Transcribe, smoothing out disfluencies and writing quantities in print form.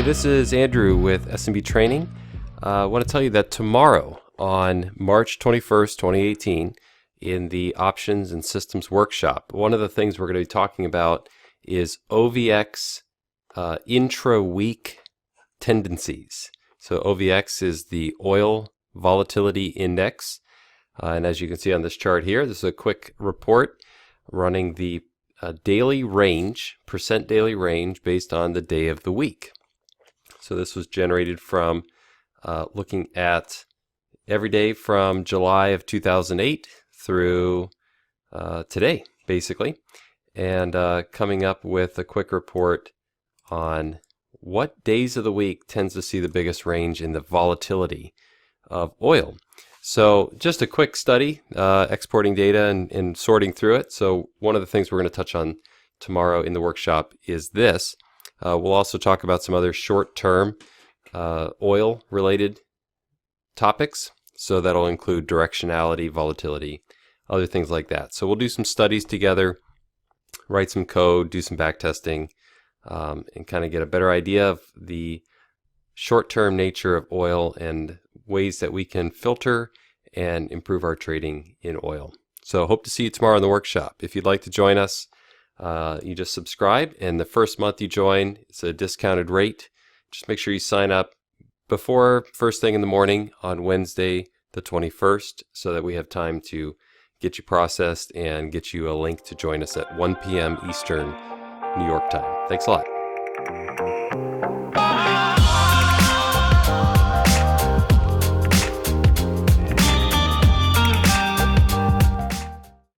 this is Andrew with S&B Training. I want to tell you that tomorrow on March 21st, 2018, in the Options and Systems Workshop, one of the things we're going to be talking about is OVX intra-week tendencies. So OVX is the Oil Volatility Index. And as you can see on this chart here, this is a quick report running the daily range, percent daily range based on the day of the week. So this was generated from looking at every day from July of 2008 through today, basically, and coming up with a quick report on what days of the week tends to see the biggest range in the volatility of oil. So just a quick study, exporting data and sorting through it. So one of the things we're going to touch on tomorrow in the workshop is this. We'll also talk about some other short-term oil-related topics. So that'll include directionality, volatility, other things like that. So we'll do some studies together, write some code, do some back testing, and kind of get a better idea of the short-term nature of oil and ways that we can filter and improve our trading in oil. So hope to see you tomorrow in the workshop. If you'd like to join us, you just subscribe, and the first month you join, it's a discounted rate. Just make sure you sign up before first thing in the morning on Wednesday the 21st so that we have time to get you processed and get you a link to join us at 1 p.m. Eastern New York time. Thanks a lot.